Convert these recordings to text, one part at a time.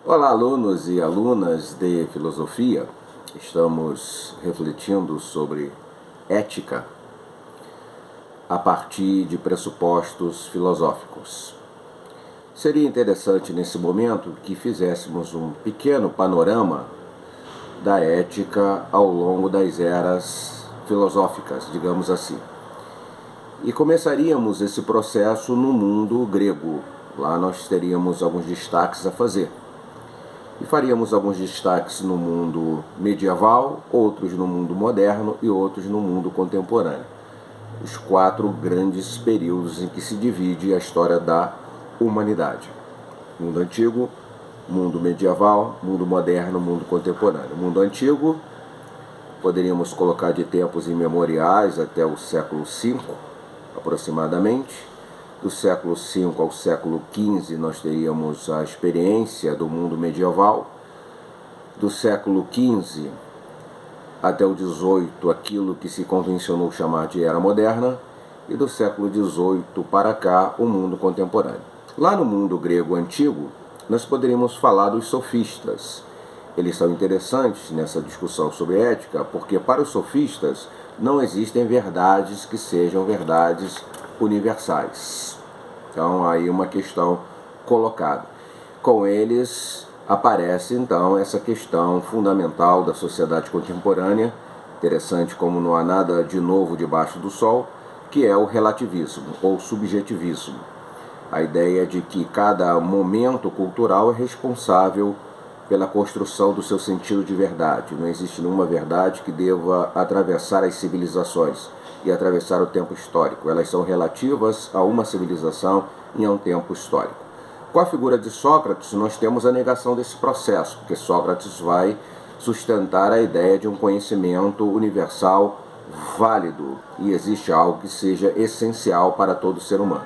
Olá, alunos e alunas de filosofia. Estamos refletindo sobre ética a partir de pressupostos filosóficos. Seria interessante nesse momento que fizéssemos um pequeno panorama da ética ao longo das eras filosóficas, digamos assim. E começaríamos esse processo no mundo grego. Lá nós teríamos alguns destaques a fazer. E faríamos alguns destaques no mundo medieval, outros no mundo moderno e outros no mundo contemporâneo. Os 4 grandes períodos em que se divide a história da humanidade: mundo antigo, mundo medieval, mundo moderno, mundo contemporâneo. Mundo antigo, poderíamos colocar de tempos imemoriais até o século V, aproximadamente. Do século V ao século XV nós teríamos a experiência do mundo medieval. Do século XV até o XVIII, aquilo que se convencionou chamar de Era Moderna. E do século XVIII para cá, o mundo contemporâneo. Lá no mundo grego antigo, nós poderíamos falar dos sofistas. Eles são interessantes nessa discussão sobre ética, porque para os sofistas não existem verdades que sejam verdades universais. Então, aí uma questão colocada. Com eles aparece, então, essa questão fundamental da sociedade contemporânea, interessante como não há nada de novo debaixo do sol, que é o relativismo ou subjetivismo. A ideia de que cada momento cultural é responsável pela construção do seu sentido de verdade. Não existe nenhuma verdade que deva atravessar as civilizações e atravessar o tempo histórico. Elas são relativas a uma civilização e a um tempo histórico. Com a figura de Sócrates, nós temos a negação desse processo, porque Sócrates vai sustentar a ideia de um conhecimento universal válido e existe algo que seja essencial para todo ser humano.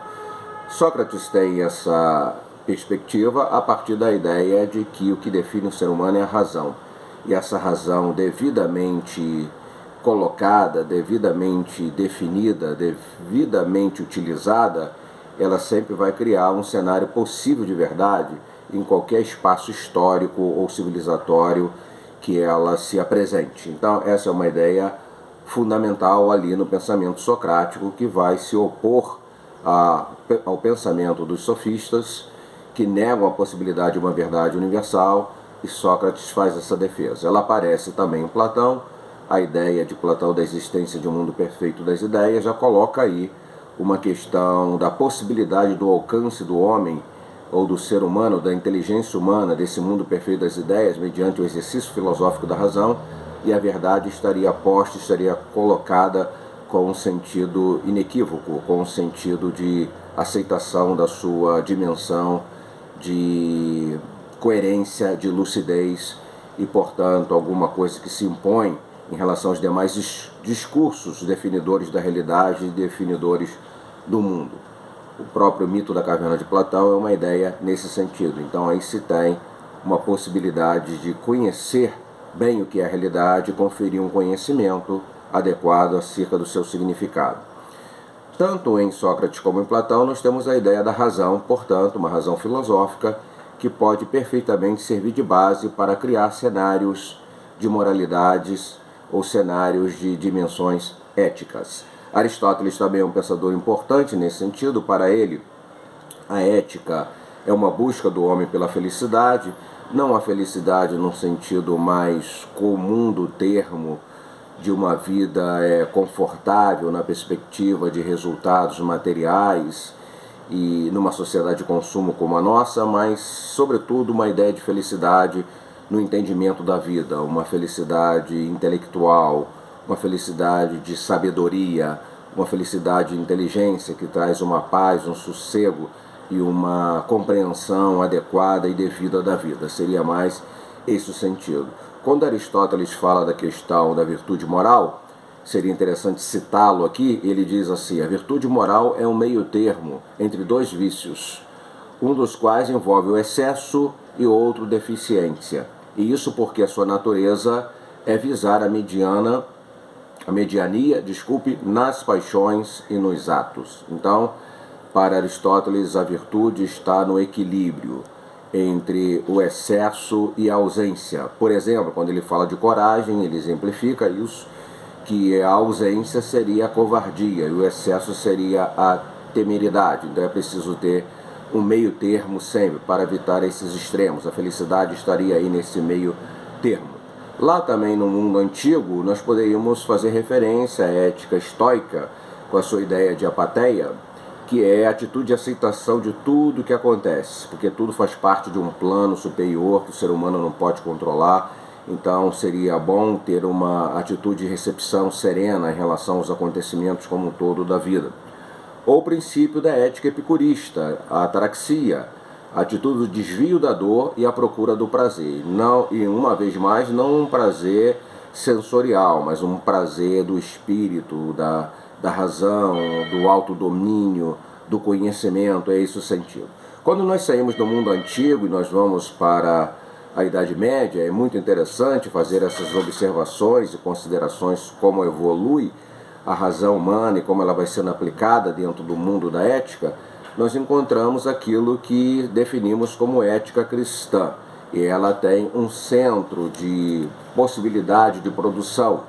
Sócrates tem essa perspectiva a partir da ideia de que o que define o ser humano é a razão. E essa razão devidamente colocada, devidamente definida, devidamente utilizada, ela sempre vai criar um cenário possível de verdade em qualquer espaço histórico ou civilizatório que ela se apresente. Então, essa é uma ideia fundamental ali no pensamento socrático, que vai se opor ao pensamento dos sofistas, que negam a possibilidade de uma verdade universal, e Sócrates faz essa defesa. Ela aparece também em Platão. A ideia de Platão da existência de um mundo perfeito das ideias já coloca aí uma questão da possibilidade do alcance do homem ou do ser humano, da inteligência humana, desse mundo perfeito das ideias, mediante o exercício filosófico da razão, e a verdade estaria posta, estaria colocada com um sentido inequívoco, com um sentido de aceitação da sua dimensão de coerência, de lucidez e, portanto, alguma coisa que se impõe em relação aos demais discursos definidores da realidade e definidores do mundo. O próprio mito da caverna de Platão é uma ideia nesse sentido. Então aí se tem uma possibilidade de conhecer bem o que é a realidade e conferir um conhecimento adequado acerca do seu significado. Tanto em Sócrates como em Platão nós temos a ideia da razão, portanto, uma razão filosófica que pode perfeitamente servir de base para criar cenários de moralidades ou cenários de dimensões éticas. Aristóteles também é um pensador importante nesse sentido. Para ele, a ética é uma busca do homem pela felicidade, não a felicidade no sentido mais comum do termo, de uma vida confortável na perspectiva de resultados materiais e numa sociedade de consumo como a nossa, mas, sobretudo, uma ideia de felicidade no entendimento da vida, uma felicidade intelectual, uma felicidade de sabedoria, uma felicidade de inteligência que traz uma paz, um sossego e uma compreensão adequada e devida da vida. Seria mais esse o sentido. Quando Aristóteles fala da questão da virtude moral, seria interessante citá-lo aqui. Ele diz assim: a virtude moral é um meio termo entre 2 vícios, um dos quais envolve o excesso e outro deficiência. E isso porque a sua natureza é visar a mediania, nas paixões e nos atos. Então, para Aristóteles, a virtude está no equilíbrio entre o excesso e a ausência. Por exemplo, quando ele fala de coragem, ele exemplifica isso, que a ausência seria a covardia e o excesso seria a temeridade. Então é preciso ter um meio termo sempre para evitar esses extremos. A felicidade estaria aí nesse meio termo. Lá também no mundo antigo, nós poderíamos fazer referência à ética estoica, com a sua ideia de apatheia, que é a atitude de aceitação de tudo que acontece, porque tudo faz parte de um plano superior que o ser humano não pode controlar. Então seria bom ter uma atitude de recepção serena em relação aos acontecimentos como um todo da vida. Ou o princípio da ética epicurista, a ataraxia, a atitude do desvio da dor e a procura do prazer. Não, e uma vez mais, não um prazer sensorial, mas um prazer do espírito, da razão, do autodomínio, do conhecimento, é esse o sentido. Quando nós saímos do mundo antigo e nós vamos para a Idade Média, é muito interessante fazer essas observações e considerações como evolui a razão humana e como ela vai sendo aplicada dentro do mundo da ética. Nós encontramos aquilo que definimos como ética cristã, e ela tem um centro de possibilidade de produção,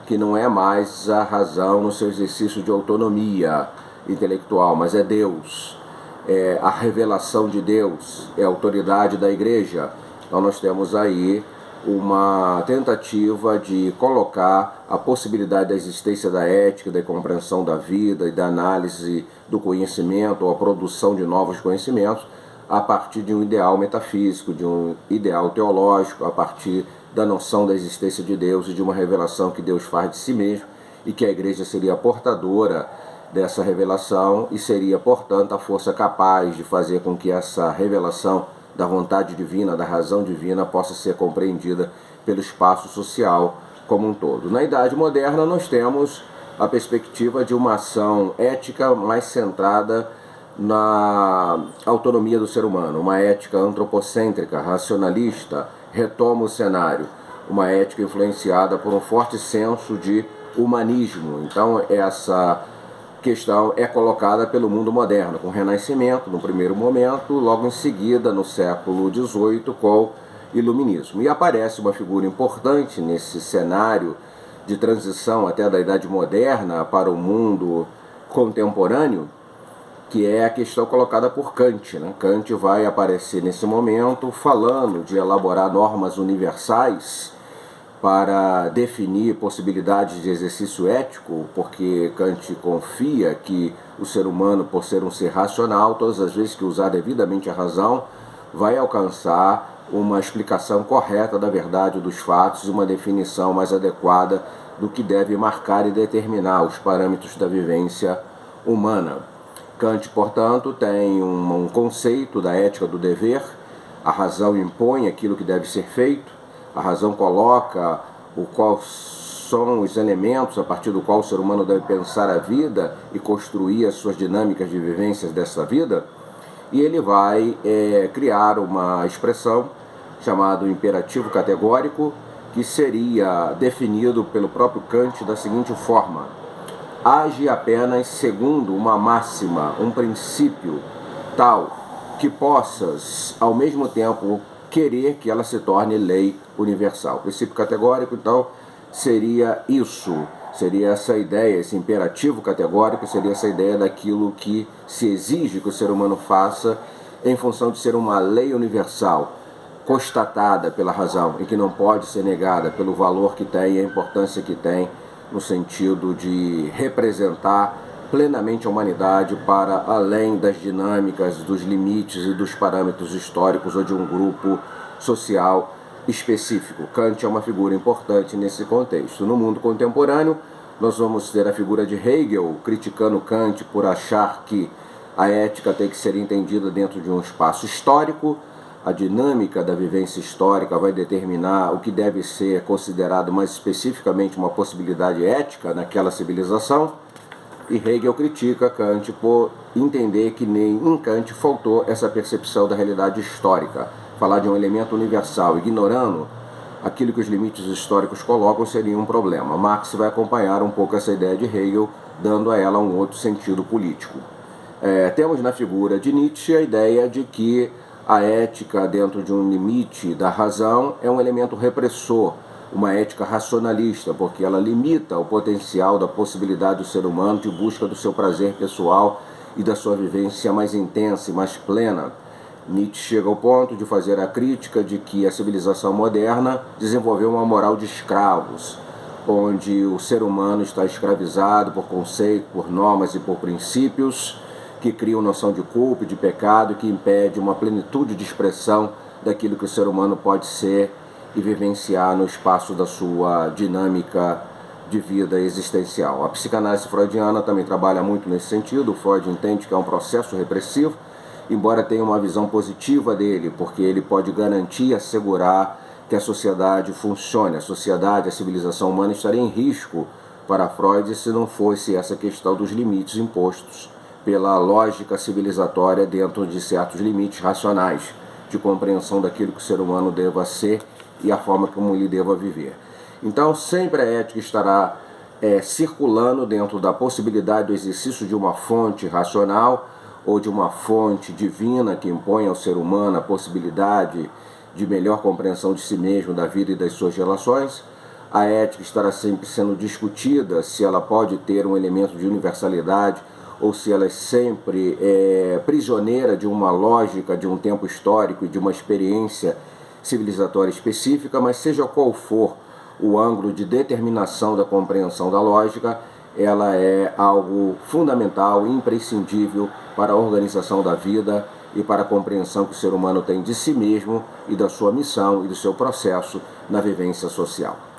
que não é mais a razão no seu exercício de autonomia intelectual, mas é Deus, é a revelação de Deus, é a autoridade da igreja. Então nós temos aí uma tentativa de colocar a possibilidade da existência da ética, da compreensão da vida e da análise do conhecimento ou a produção de novos conhecimentos a partir de um ideal metafísico, de um ideal teológico, a partir da noção da existência de Deus e de uma revelação que Deus faz de si mesmo, e que a igreja seria portadora dessa revelação e seria, portanto, a força capaz de fazer com que essa revelação da vontade divina, da razão divina, possa ser compreendida pelo espaço social como um todo. Na Idade Moderna, nós temos a perspectiva de uma ação ética mais centrada na autonomia do ser humano, uma ética antropocêntrica, racionalista, retoma o cenário, uma ética influenciada por um forte senso de humanismo. Então essa questão é colocada pelo mundo moderno, com o Renascimento no primeiro momento, logo em seguida no século XVIII com o Iluminismo. E aparece uma figura importante nesse cenário de transição até da Idade Moderna para o mundo contemporâneo, que é a questão colocada por Kant, né? Kant vai aparecer nesse momento falando de elaborar normas universais para definir possibilidades de exercício ético, porque Kant confia que o ser humano, por ser um ser racional, todas as vezes que usar devidamente a razão, vai alcançar uma explicação correta da verdade dos fatos e uma definição mais adequada do que deve marcar e determinar os parâmetros da vivência humana. Kant, portanto, tem um conceito da ética do dever. A razão impõe aquilo que deve ser feito, a razão coloca quais são os elementos a partir do qual o ser humano deve pensar a vida e construir as suas dinâmicas de vivências dessa vida, e ele vai criar uma expressão chamada imperativo categórico, que seria definido pelo próprio Kant da seguinte forma: age apenas segundo uma máxima, um princípio tal que possas, ao mesmo tempo, querer que ela se torne lei universal. O princípio categórico, então, seria isso, seria essa ideia, esse imperativo categórico, seria essa ideia daquilo que se exige que o ser humano faça em função de ser uma lei universal, constatada pela razão e que não pode ser negada pelo valor que tem e a importância que tem no sentido de representar plenamente a humanidade para além das dinâmicas, dos limites e dos parâmetros históricos ou de um grupo social específico. Kant é uma figura importante nesse contexto. No mundo contemporâneo, nós vamos ter a figura de Hegel criticando Kant por achar que a ética tem que ser entendida dentro de um espaço histórico. A dinâmica da vivência histórica vai determinar o que deve ser considerado mais especificamente uma possibilidade ética naquela civilização. E Hegel critica Kant por entender que nem em Kant faltou essa percepção da realidade histórica. Falar de um elemento universal, ignorando aquilo que os limites históricos colocam, seria um problema. Marx vai acompanhar um pouco essa ideia de Hegel, dando a ela um outro sentido político. Temos na figura de Nietzsche a ideia de que A ética, dentro de um limite da razão, é um elemento repressor, uma ética racionalista, porque ela limita o potencial da possibilidade do ser humano de busca do seu prazer pessoal e da sua vivência mais intensa e mais plena. Nietzsche chega ao ponto de fazer a crítica de que a civilização moderna desenvolveu uma moral de escravos, onde o ser humano está escravizado por conceitos, por normas e por princípios que criam noção de culpa e de pecado, que impede uma plenitude de expressão daquilo que o ser humano pode ser e vivenciar no espaço da sua dinâmica de vida existencial. A psicanálise freudiana também trabalha muito nesse sentido. O Freud entende que é um processo repressivo, embora tenha uma visão positiva dele, porque ele pode garantir e assegurar que a sociedade funcione. A sociedade, a civilização humana estaria em risco para Freud se não fosse essa questão dos limites impostos pela lógica civilizatória dentro de certos limites racionais de compreensão daquilo que o ser humano deva ser e a forma como ele deva viver. Então, sempre a ética estará circulando dentro da possibilidade do exercício de uma fonte racional ou de uma fonte divina que impõe ao ser humano a possibilidade de melhor compreensão de si mesmo, da vida e das suas relações. A ética estará sempre sendo discutida se ela pode ter um elemento de universalidade ou se ela é sempre prisioneira de uma lógica, de um tempo histórico e de uma experiência civilizatória específica, mas seja qual for o ângulo de determinação da compreensão da lógica, ela é algo fundamental, imprescindível para a organização da vida e para a compreensão que o ser humano tem de si mesmo e da sua missão e do seu processo na vivência social.